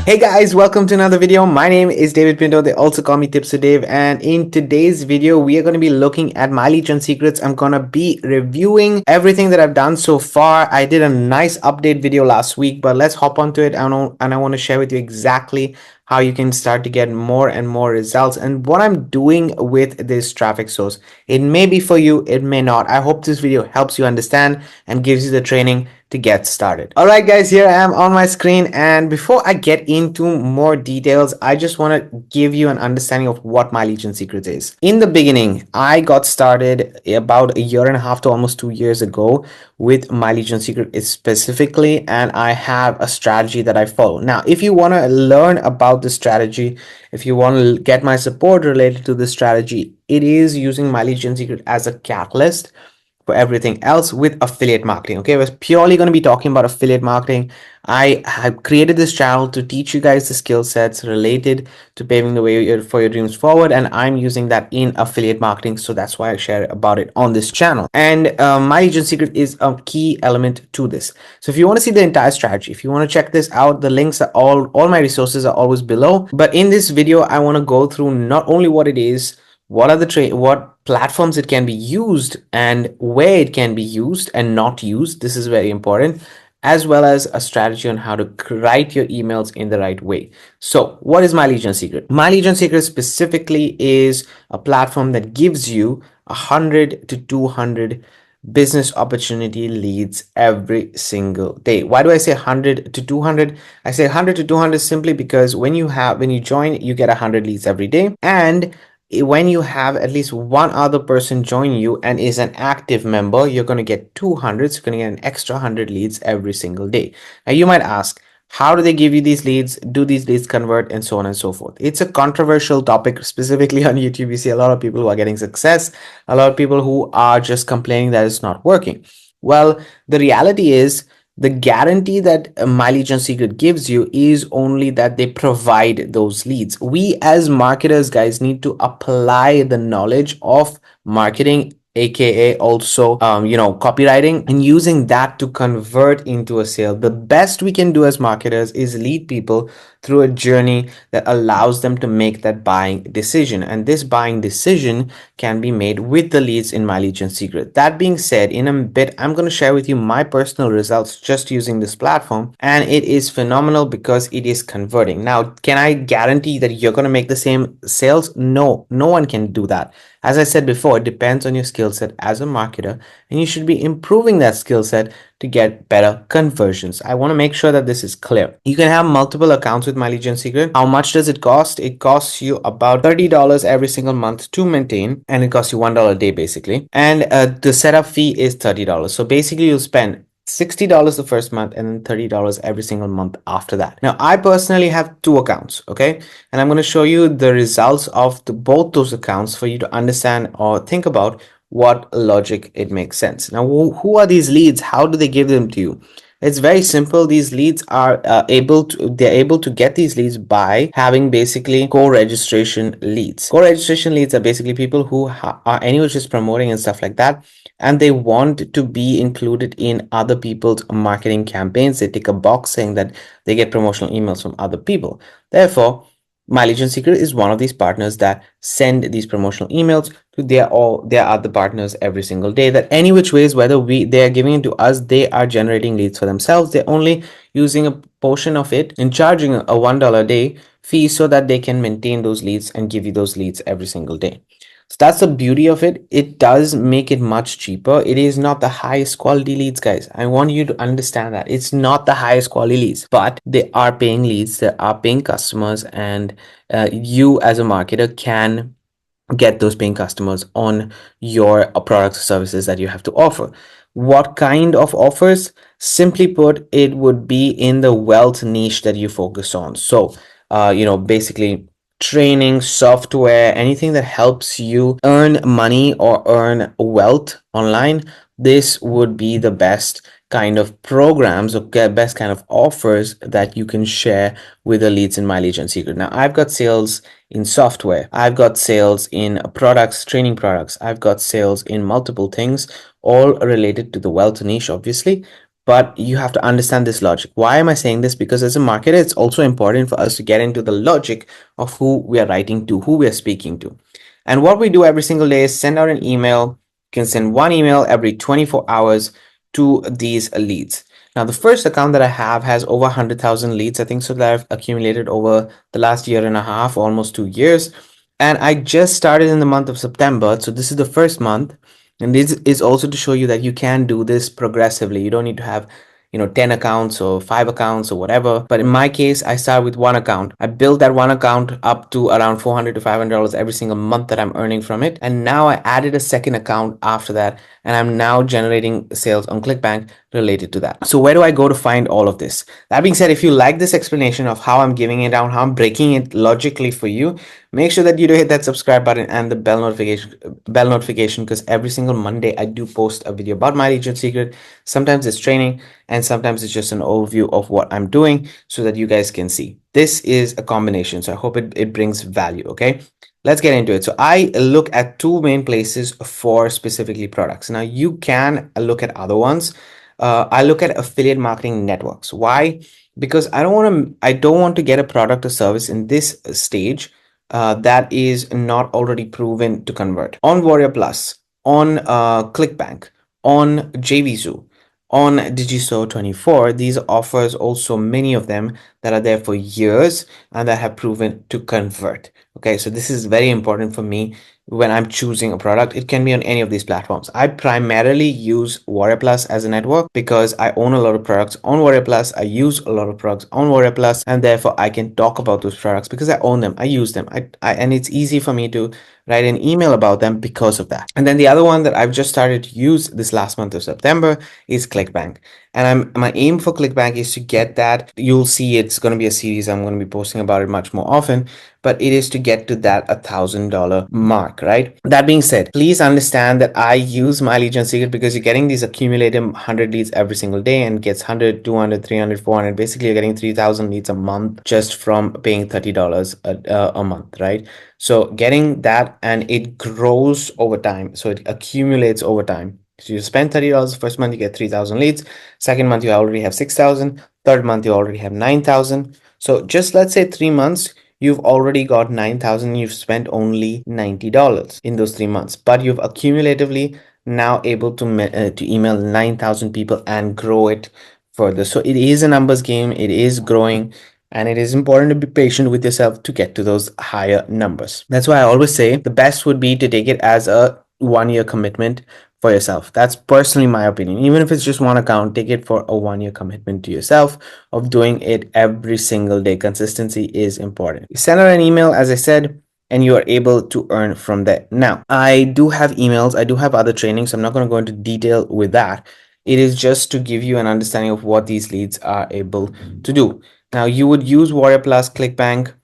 Hey guys, welcome to another video. My name is David Pinto. They also call me TipsWithDav. And in today's video, we are going to be looking at my lead gen secrets. I'm going to be reviewing everything that I've done so far. I did a nice update video last week, but let's hop onto it. And I want to share with you exactly how you can start to get more and more results and what I'm doing with this traffic source. It may be for you, it may not. I hope this video helps you understand and gives you the training to get started. All right, guys, here I am on my screen. And before I get into more details, I just want to give you an understanding of what my lead gen secret is. In the beginning, I got started about a year and a half to almost 2 years ago with my lead gen secret specifically, and I have a strategy that I follow. Now, if you want to learn about the strategy, if you want to get my support related to the strategy, it is using my lead gen secret as a catalyst for everything else with affiliate marketing. Okay, we're purely going to be talking about affiliate marketing. I have created this channel to teach you guys the skill sets related to paving the way for your dreams forward, and I'm using that in affiliate marketing, so that's why I share about it on this channel. And my agent secret is a key element to this. So if you want to see the entire strategy, if you want to check this out, the links are all my resources are always below. But in this video, I want to go through not only what it is, what are what platforms it can be used, and where it can be used and not used. This is very important, as well as a strategy on how to write your emails in the right way. So what is my lead gen secret? My lead gen secret specifically is a platform that gives you 100 to 200 business opportunity leads every single day. Why do I say 100 to 200? I say 100 to 200 simply because when you join, you get 100 leads every day, and when you have at least one other person join you and is an active member, you're going to get 200. So you're going to get an extra 100 leads every single day. Now you might ask, how do they give you these leads? Do these leads convert, and so on and so forth? It's a controversial topic, specifically on YouTube. You see a lot of people who are getting success, a lot of people who are just complaining that it's not working. Well, the reality is, the guarantee that my lead gen secret gives you is only that they provide those leads. We as marketers, guys, need to apply the knowledge of marketing, aka also copywriting, and using that to convert into a sale. The best we can do as marketers is lead people through a journey that allows them to make that buying decision, and this buying decision can be made with the leads in my lead gen secret. That being said, in a bit I'm going to share with you my personal results just using this platform, and it is phenomenal because it is converting. Now, can I guarantee that you're going to make the same sales? No one can do that. As I said before, it depends on your skill set as a marketer, and you should be improving that skill set to get better conversions. I want to make sure that this is clear. You can have multiple accounts with my lead gen secret. How much does it cost? It costs you about $30 every single month to maintain, and it costs you $1 a day basically. And the setup fee is $30. So basically you'll spend $60 the first month and then $30 every single month after that. Now, I personally have two accounts, okay? And I'm going to show you the results of both those accounts for you to understand or think about what logic it makes sense. Now, who are these leads? How do they give them to you? It's very simple. These leads are able to get these leads by having basically co-registration leads. Co-registration leads are basically people who are anyways just promoting and stuff like that, and they want to be included in other people's marketing campaigns. They tick a box saying that they get promotional emails from other people. Therefore, my lead gen secret is one of these partners that send these promotional emails to their other partners every single day, that any which ways, whether they are giving it to us, they are generating leads for themselves. They're only using a portion of it and charging a $1 a day fee so that they can maintain those leads and give you those leads every single day. So that's the beauty of it. It does make it much cheaper. It is not the highest quality leads, guys. I want you to understand that it's not the highest quality leads, but they are paying leads, they are paying customers, and you as a marketer can get those paying customers on your products or services that you have to offer. What kind of offers? Simply put, it would be in the wealth niche that you focus on. So basically training, software, anything that helps you earn money or earn wealth online. This would be the best kind of programs or best kind of offers that you can share with the leads in my lead gen secret. Now, I've got sales in software, I've got sales in products, training products, I've got sales in multiple things, all related to the wealth niche, obviously. but you have to understand this logic. Why am I saying this? Because as a marketer, it's also important for us to get into the logic of who we are writing to, who we are speaking to. And what we do every single day is send out an email. You can send one email every 24 hours to these leads. Now, the first account that I have has over 100,000 leads, I think, so that I've accumulated over the last year and a half, almost 2 years. And I just started in the month of September. So this is the first month. And this is also to show you that you can do this progressively. You don't need to have 10 accounts or 5 accounts or whatever. But in my case, I start with one account. I built that one account up to around $400 to $500 every single month that I'm earning from it. And now I added a second account after that. And I'm now generating sales on ClickBank related to that. So where do I go to find all of this? That being said, if you like this explanation of how I'm giving it down, how I'm breaking it logically for you, make sure that you do hit that subscribe button and the bell notification, because every single Monday I do post a video about my agent secret. Sometimes it's training and sometimes it's just an overview of what I'm doing so that you guys can see. This is a combination, so I hope it brings value. Okay, let's get into it. So I look at two main places for specifically products. Now you can look at other ones. I look at affiliate marketing networks. Why? Because I don't want to get a product or service in this stage that is not already proven to convert. On Warrior Plus, on ClickBank, on JVZoo, on Digiso24, these offers also many of them that are there for years and that have proven to convert. Okay, so this is very important for me when I'm choosing a product. It can be on any of these platforms. I primarily use Warrior Plus as a network because I own a lot of products on Warrior Plus. I use a lot of products on Warrior Plus, and therefore I can talk about those products because I own them. I use them. And it's easy for me to write an email about them because of that. And then the other one that I've just started to use this last month of September is ClickBank. And my aim for ClickBank is to get that. You'll see it's going to be a series. I'm going to be posting about it much more often, but it is to get to that $1,000 mark, right? That being said, please understand that I use my lead gen secret because you're getting these accumulated 100 leads every single day and gets 100, 200, 300, 400. Basically, you're getting 3,000 leads a month just from paying $30 a month, right? So getting that, and it grows over time. So it accumulates over time. So you spend $30 first month, you get 3,000 leads. Second month, you already have 6,000. Third month, you already have 9,000. So just let's say 3 months, you've already got 9,000. You've spent only $90 in those 3 months, but you've accumulatively now able to email 9,000 people and grow it further. So it is a numbers game. It is growing. And it is important to be patient with yourself to get to those higher numbers. That's why I always say the best would be to take it as a 1 year commitment for yourself. That's personally my opinion. Even if it's just one account, take it for a 1 year commitment to yourself of doing it every single day. Consistency is important. You send out an email, as I said, and you are able to earn from there. Now, I do have emails. I do have other trainings. So I'm not going to go into detail with that. It is just to give you an understanding of what these leads are able to do. Now you would use Warrior Plus, ClickBank,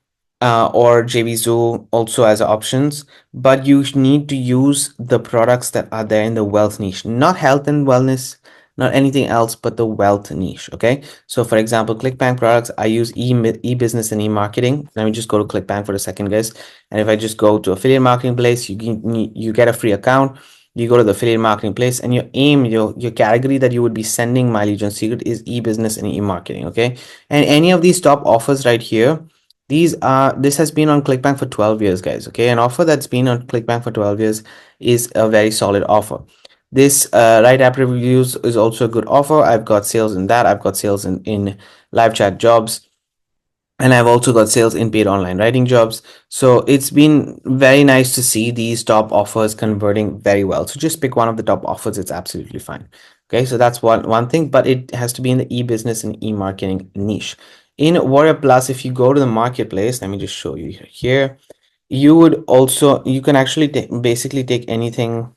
or JVZoo also as options, but you need to use the products that are there in the wealth niche, not health and wellness, not anything else, but the wealth niche. Okay. So for example, ClickBank products, I use e-business and e-marketing. Let me just go to ClickBank for a second, guys. And if I just go to affiliate marketing place, you get a free account. You go to the affiliate marketing place, and your category that you would be sending my lead gen secret is e-business and e-marketing. Okay. And any of these top offers right here, this has been on ClickBank for 12 years, guys. Okay. An offer that's been on ClickBank for 12 years is a very solid offer. This right app reviews is also a good offer. I've got sales in that. I've got sales in live chat jobs. And I've also got sales in paid online writing jobs. So it's been very nice to see these top offers converting very well. So just pick one of the top offers. It's absolutely fine. Okay, so that's one thing, but it has to be in the e-business and e-marketing niche. In Warrior Plus, if you go to the marketplace, let me just show you here. You can actually basically take anything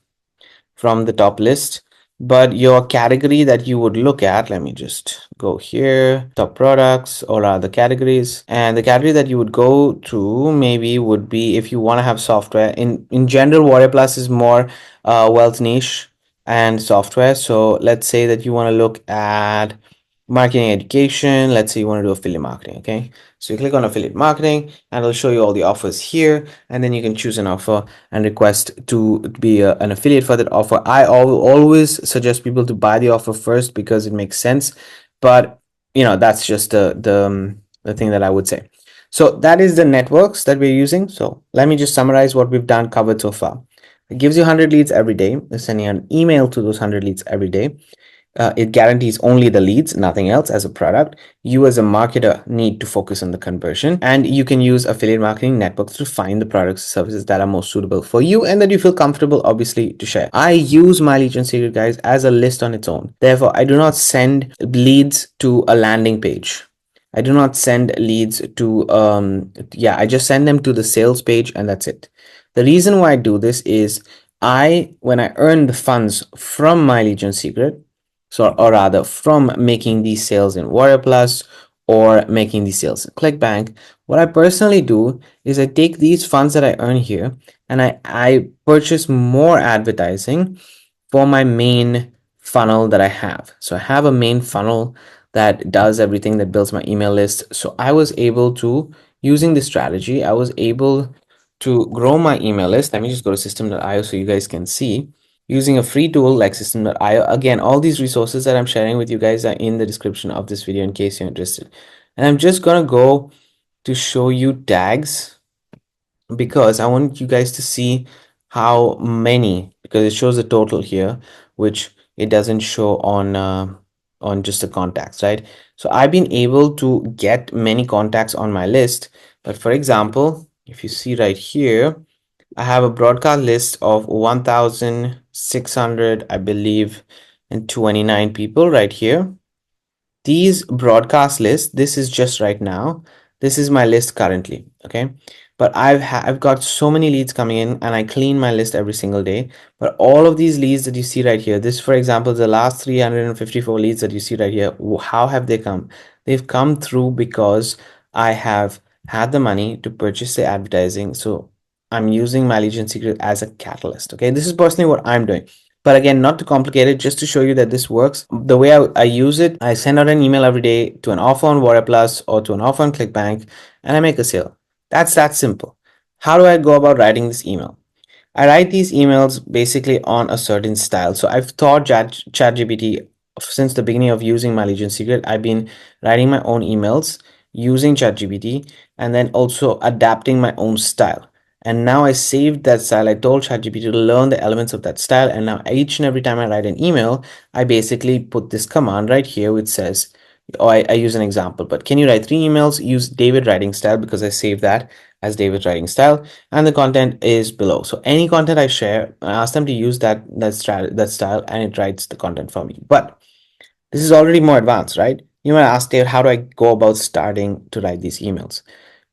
from the top list, but your category that you would look at, let me just go here, top products or other categories, and the category that you would go to maybe would be, if you want to have software, in general Warrior Plus is more wealth niche and software. So let's say that you want to look at marketing education. Let's say you want to do affiliate marketing. Okay, so you click on affiliate marketing and it'll show you all the offers here, and then you can choose an offer and request to be an affiliate for that offer. I always suggest people to buy the offer first because it makes sense, but that's just the thing that I would say. So that is the networks that we're using. So let me just summarize what we've covered so far. It gives you 100 leads every day. We're sending an email to those 100 leads every day. It guarantees only the leads, nothing else as a product. You as a marketer need to focus on the conversion, and you can use affiliate marketing networks to find the products and services that are most suitable for you and that you feel comfortable, obviously, to share. I use My Lead Gen Secret, guys, as a list on its own. Therefore, I do not send leads to a landing page. I do not send leads to, I just send them to the sales page and that's it. The reason why I do this is when I earn the funds from My Lead Gen Secret, so, or rather from making these sales in Warrior Plus or making these sales in ClickBank, what I personally do is I take these funds that I earn here and I purchase more advertising for my main funnel that I have. So I have a main funnel that does everything, that builds my email list. So I was able to, using this strategy, I was able to grow my email list. Let me just go to system.io so you guys can see. Using a free tool like system.io. Again, all these resources that I'm sharing with you guys are in the description of this video in case you're interested. And I'm just going to go to show you tags because I want you guys to see how many, because it shows the total here, which it doesn't show on just the contacts, right? So I've been able to get many contacts on my list. But for example, if you see right here, I have a broadcast list of 1,600, I believe, and 29 people right here. These broadcast lists, this is just right now. This is my list currently, okay? But I've got so many leads coming in and I clean my list every single day. But all of these leads that you see right here, this, for example, the last 354 leads that you see right here, how have they come? They've come through because I have had the money to purchase the advertising. So I'm using My Lead Gen Secret as a catalyst, okay? This is personally what I'm doing. But again, not too complicated, just to show you that this works. The way I use it, I send out an email every day to an offer on Warrior Plus or to an offer on ClickBank, and I make a sale. That's that simple. How do I go about writing this email? I write these emails basically on a certain style. So I've taught ChatGPT since the beginning of using My Lead Gen Secret. I've been writing my own emails using ChatGPT and then also adapting my own style. And now I saved that style. I told ChatGPT to learn the elements of that style. And now each and every time I write an email, I basically put this command right here, which says, I use an example, but can you write 3 emails? Use David writing style because I saved that as David writing style, and the content is below. So any content I share, I ask them to use that style, and it writes the content for me. But this is already more advanced, right? You might ask, David, how do I go about starting to write these emails?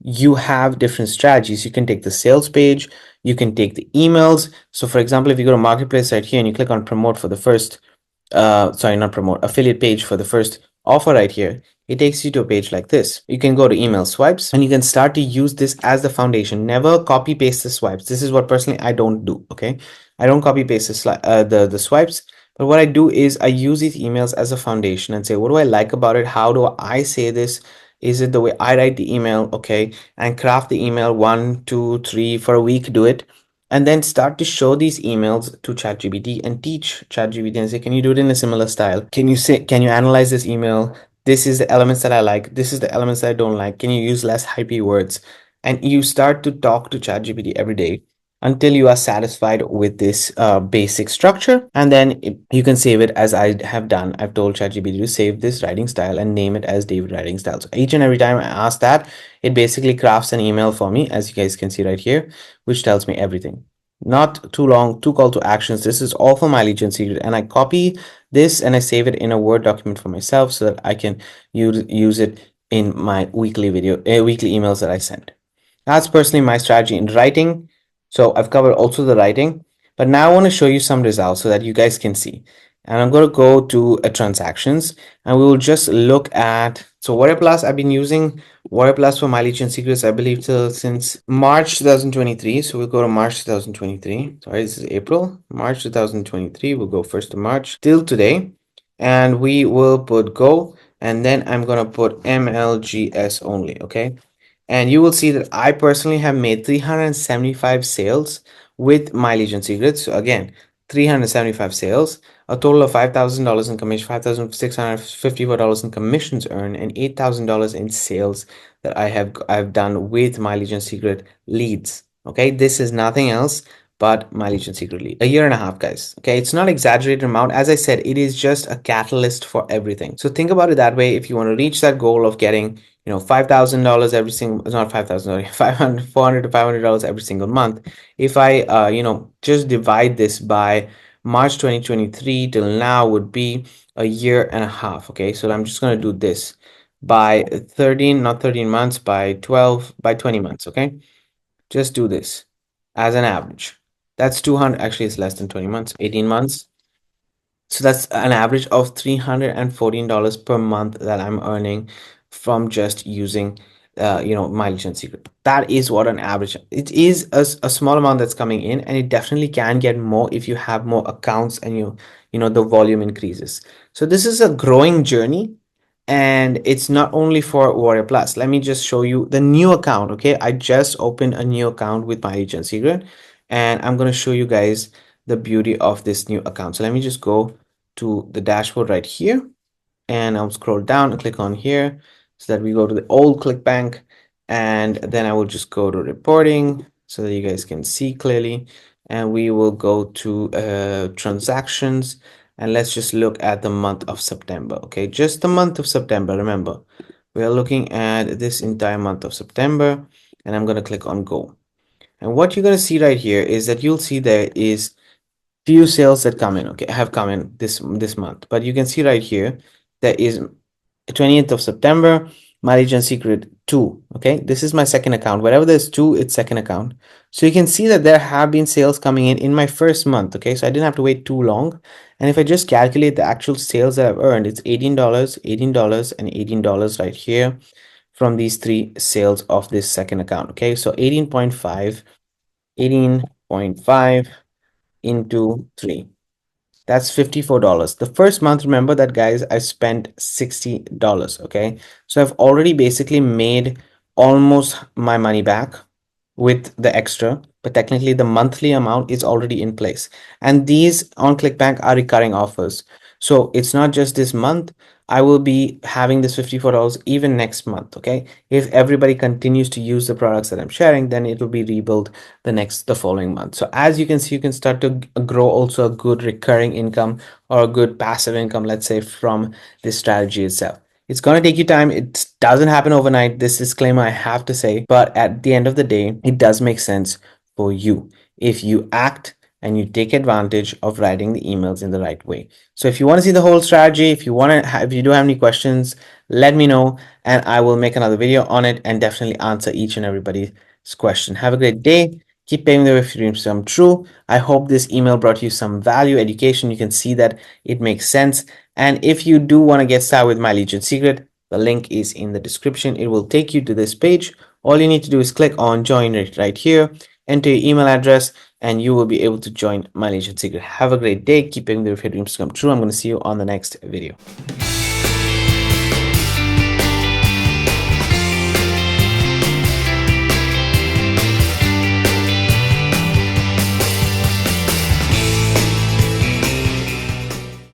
You have different strategies. You can take the sales page, you can take the emails. So for example, if you go to marketplace right here and you click on promote for the first sorry, not promote, affiliate page for the first offer right here, it takes you to a page like this. You can go to email swipes and you can start to use this as the foundation. Never copy paste the swipes. This is what personally I don't do. Okay, I don't copy paste the swipes. But what I do is I use these emails as a foundation and say, what do I like about it? How do I say this? Is it the way I write the email? Okay, and craft the email 1, 2, 3 for a week. Do it and then start to show these emails to ChatGPT and teach ChatGPT and say, can you do it in a similar style? Can you analyze this email? This is the elements that I like. This is the elements that I don't like. Can you use less hypey words? And you start to talk to ChatGPT every day until you are satisfied with this basic structure. And then you can save it as I have done. I've told ChatGPT to save this writing style and name it as David writing style. So each and every time I ask that, it basically crafts an email for me, as you guys can see right here, which tells me everything. Not too long, two call to actions. This is all for My Lead Gen Secret. And I copy this and I save it in a Word document for myself so that I can use it in my weekly emails that I send. That's personally my strategy in writing. So I've covered also the writing, but now I want to show you some results so that you guys can see. And I'm going to go to transactions and we will just look at, so Warrior Plus, I've been using Warrior Plus for My Lead Gen Secrets, I believe, since March 2023. So we'll go to March 2023. Sorry, this is April, March 2023. We'll go 1st of March till today. And we will put go and then I'm gonna put MLGS only, okay? And you will see that I personally have made 375 sales with my Legion Secrets. So again, 375 sales, a total of $5,000 in commission, $5,654 in commissions earned, and $8,000 in sales that I've done with my Legion Secret leads. Okay, this is nothing else but my Legion Secret lead. A year and a half, guys. Okay, it's not exaggerated amount. As I said, it is just a catalyst for everything. So think about it that way. If you want to reach that goal of getting, you know, $5,000 every single, not 5,000, sorry, 500, 400 to $500 every single month. If I, you know, just divide this by March 2023 till now would be a year and a half. Okay, so I'm just going to do this by 13, not 13 months, by 12, by 20 months. Okay, just do this as an average. That's 200, actually it's less than 20 months, 18 months. So that's an average of $314 per month that I'm earning from just using, you know, my Legion Secret. That is what an average. It is a small amount that's coming in, and it definitely can get more if you have more accounts and you know, the volume increases. So this is a growing journey, and it's not only for Warrior Plus. Let me just show you the new account. Okay, I just opened a new account with my Legion Secret, and I'm going to show you guys the beauty of this new account. So let me just go to the dashboard right here, and I'll scroll down and click on here so that we go to the old ClickBank, and then I will just go to reporting so that you guys can see clearly, and we will go to transactions, and let's just look at the month of September. Okay, just the month of September. Remember, we are looking at this entire month of September, and I'm going to click on go. And what you're going to see right here is that you'll see there is few sales that come in, okay, have come in this month, but you can see right here there is 20th of September, my Legion Secret 2. Okay, this is my second account. Wherever there's 2, it's second account. So you can see that there have been sales coming in my first month. Okay, so I didn't have to wait too long, and if I just calculate the actual sales that I've earned, it's $18, $18, and $18 right here from these 3 sales of this second account. Okay, so 18.5 into 3, that's $54. The first month, remember that, guys, I spent $60. Okay, so I've already basically made almost my money back with the extra, but technically the monthly amount is already in place, and these on ClickBank are recurring offers. So it's not just this month. I will be having this $54 even next month. Okay, if everybody continues to use the products that I'm sharing, then it will be rebuilt the following month. So as you can see, you can start to grow also a good recurring income or a good passive income, let's say, from this strategy itself. It's going to take you time. It doesn't happen overnight. This disclaimer I have to say, but at the end of the day, it does make sense for you if you act and you take advantage of writing the emails in the right way. So if you want to see the whole strategy, if you do have any questions, let me know, and I will make another video on it and definitely answer each and everybody's question. Have a great day. Keep paving the way for your dreams to come true. I hope this email brought you some value, education. You can see that it makes sense. And if you do want to get started with my Legion Secret, the link is in the description. It will take you to this page. All you need to do is click on join it right here, enter your email address, and you will be able to join my Legion Secret. Have a great day. Keep paving the way for your dreams to come true. I'm going to see you on the next video.